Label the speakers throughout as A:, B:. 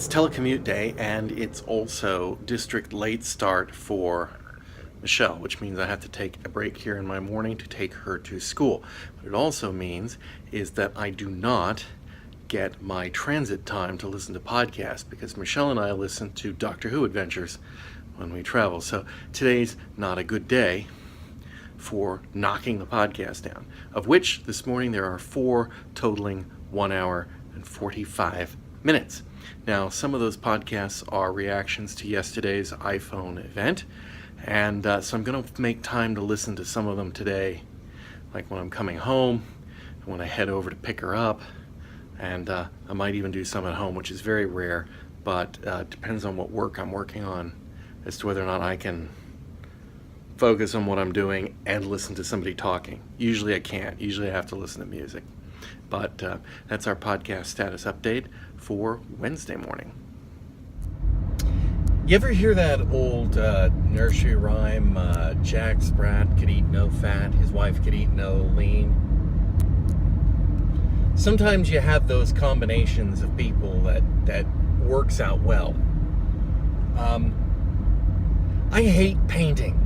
A: It's telecommute day, and it's also district late start for Michelle, which means I have to take a break here in my morning to take her to school. What it also means is that I do not get my transit time to listen to podcasts, because Michelle and I listen to Doctor Who adventures when we travel. So today's not a good day for knocking the podcast down, of which this morning there are 4 totaling 1 hour and 45 minutes. Now, some of those podcasts are reactions to yesterday's iPhone event, and so I'm going to make time to listen to some of them today, like when I'm coming home, and when I head over to pick her up, and I might even do some at home, which is very rare, but depends on what work I'm working on as to whether or not I can focus on what I'm doing and listen to somebody talking. Usually I can't. Usually I have to listen to music. But that's our podcast status update for Wednesday morning. You ever hear that old nursery rhyme, Jack Sprat could eat no fat, his wife could eat no lean? Sometimes you have those combinations of people that works out well. I hate painting.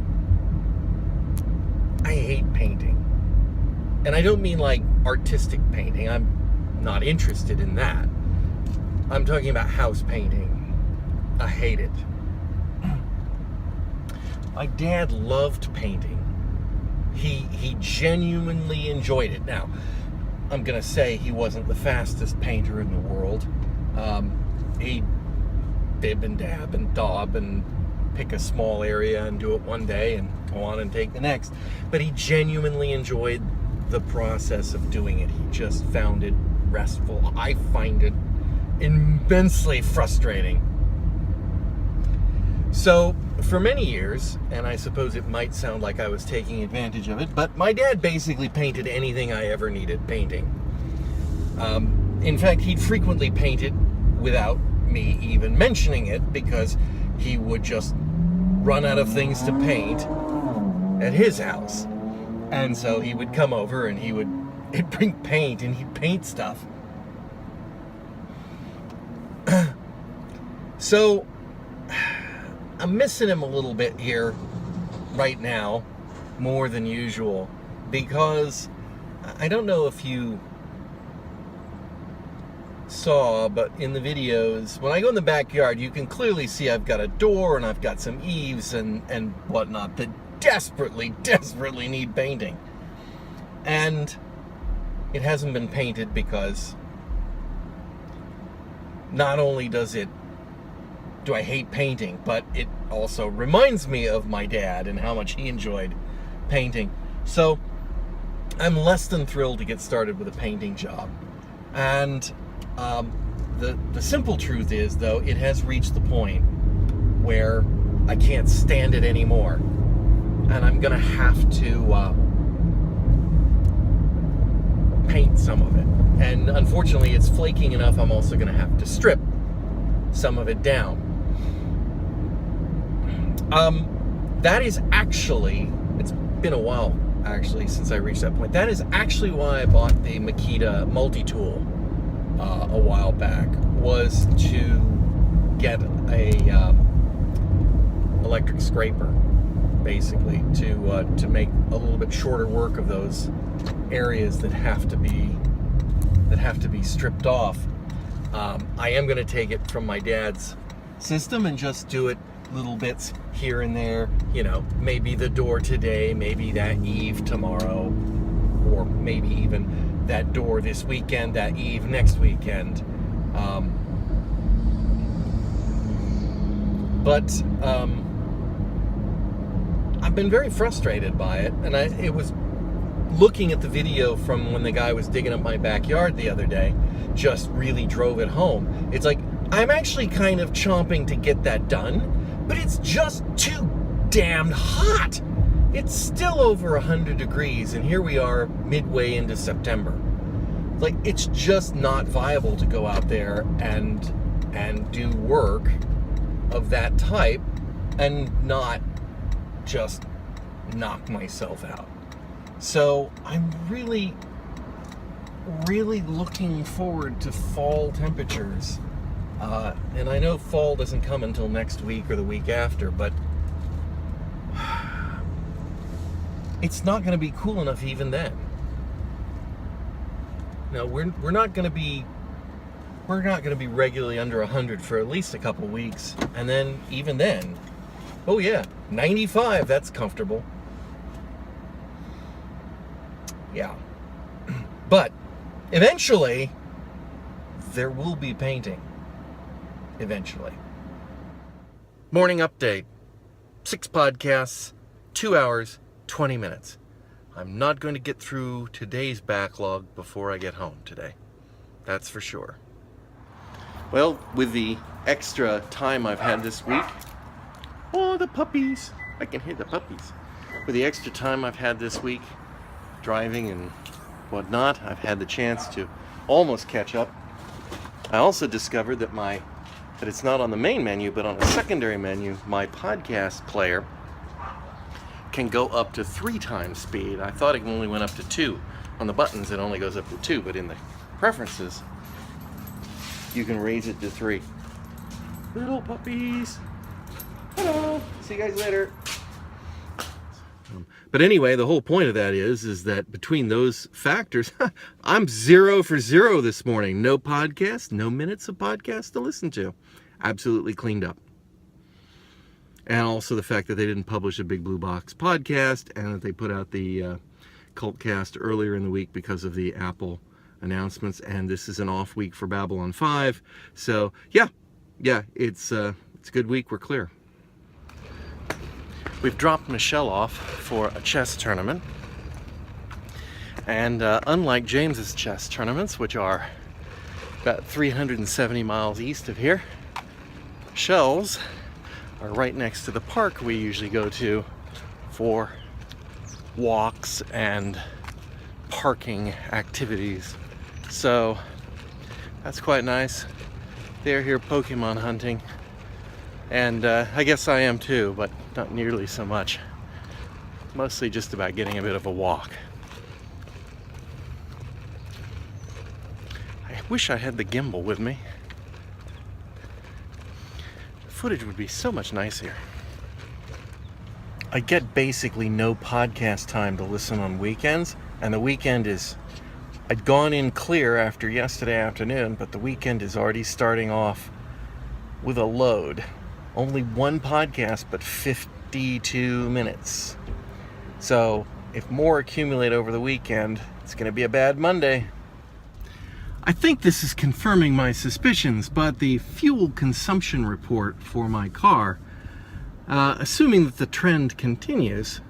A: I hate painting. And I don't mean like artistic painting. I'm not interested in that. I'm talking about house painting. I hate it. My dad loved painting. He genuinely enjoyed it. Now, I'm going to say he wasn't the fastest painter in the world. He'd bib and dab and daub and pick a small area and do it one day and go on and take the next. But he genuinely enjoyed the process of doing it. He just found it restful. I find it immensely frustrating. So for many years, and I suppose it might sound like I was taking advantage of it, but my dad basically painted anything I ever needed painting. In fact, he'd frequently paint it without me even mentioning it, because he would just run out of things to paint at his house. And so he would come over and he'd bring paint and he'd paint stuff. So I'm missing him a little bit here right now, more than usual, because I don't know if you saw, but in the videos, when I go in the backyard, you can clearly see I've got a door and I've got some eaves and whatnot that desperately need painting. And it hasn't been painted because not only do I hate painting, but it also reminds me of my dad and how much he enjoyed painting. So I'm less than thrilled to get started with a painting job. And the simple truth is, though, it has reached the point where I can't stand it anymore. And I'm going to have to paint some of it. And unfortunately, it's flaking enough, I'm also going to have to strip some of it down. That is actually, it's been a while, actually, since I reached that point. That is actually why I bought the Makita multi-tool a while back, was to get a electric scraper, basically, to make a little bit shorter work of those areas that have to be stripped off. I am going to take it from my dad's system and just do it little bits here and there. You know, maybe the door today, maybe that eave tomorrow, or maybe even that door this weekend, that eave next weekend. But I've been very frustrated by it, and it was looking at the video from when the guy was digging up my backyard the other day, just really drove it home. It's like, I'm actually kind of chomping to get that done, but it's just too damn hot. It's still over 100 degrees, and here we are midway into September. Like, it's just not viable to go out there and do work of that type and not just knock myself out. So I'm really looking forward to fall temperatures And I know fall doesn't come until next week or the week after, but it's not going to be cool enough even then. No, we're not going to be regularly under 100 for at least a couple weeks, and then even then, oh yeah, 95, that's comfortable. Yeah. But eventually there will be painting. Eventually. Morning update. 6 podcasts, 2 hours, 20 minutes. I'm not going to get through today's backlog before I get home today. That's for sure. Well, with the extra time I've had this week, oh, the puppies. I can hear the puppies. With the extra time I've had this week, driving and whatnot, I've had the chance to almost catch up. I also discovered that it's not on the main menu, but on a secondary menu, my podcast player can go up to 3 times speed. I thought it only went up to 2. On the buttons, it only goes up to 2, but in the preferences, you can raise it to 3. Little puppies. Hello. See you guys later. But anyway, the whole point of that is that between those factors, I'm 0 for 0 this morning. No podcast, no minutes of podcast to listen to. Absolutely cleaned up. And also the fact that they didn't publish a Big Blue Box podcast and that they put out the Cultcast earlier in the week because of the Apple announcements. And this is an off week for Babylon 5. So, yeah, it's a good week. We're clear. We've dropped Michelle off for a chess tournament. And unlike James's chess tournaments, which are about 370 miles east of here, Michelle's are right next to the park we usually go to for walks and parking activities. So that's quite nice. They're here Pokemon hunting, and I guess I am too, but not nearly so much. Mostly just about getting a bit of a walk. I wish I had the gimbal with me. Footage would be so much nicer. I get basically no podcast time to listen on weekends, and the weekend I'd gone in clear after yesterday afternoon, but the weekend is already starting off with a load. Only 1 podcast, but 52 minutes. So if more accumulate over the weekend, it's going to be a bad Monday. I think this is confirming my suspicions, but the fuel consumption report for my car, assuming that the trend continues,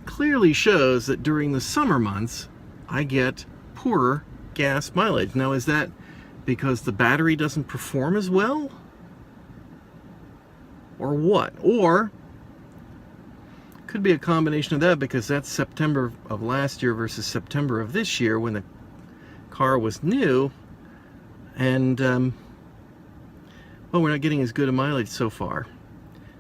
A: clearly shows that during the summer months, I get poorer gas mileage. Now, is that because the battery doesn't perform as well? Or what? Or could be a combination of that, because that's September of last year versus September of this year when the car was new, and well, we're not getting as good a mileage so far.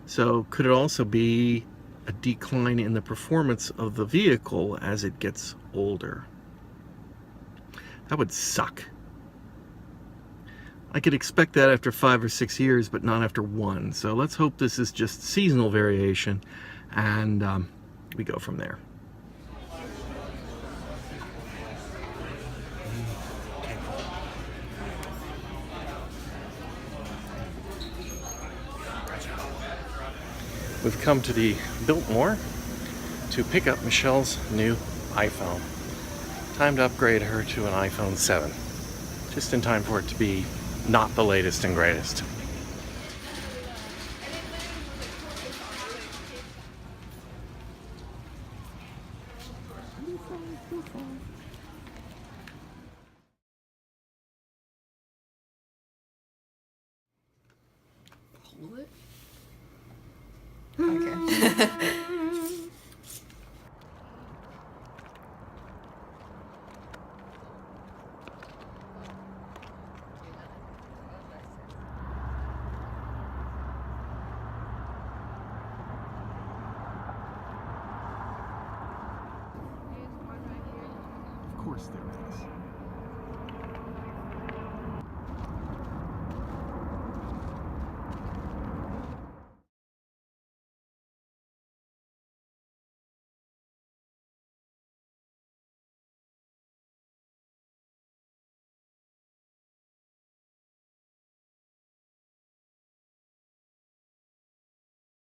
A: So could it also be a decline in the performance of the vehicle as it gets older? That would suck. I could expect that after 5 or 6 years, but not after 1. So let's hope this is just seasonal variation, and we go from there. We've come to the Biltmore to pick up Michelle's new iPhone. Time to upgrade her to an iPhone 7. Just in time for it to be not the latest and greatest.
B: Pull it? Okay.
A: Of course there is.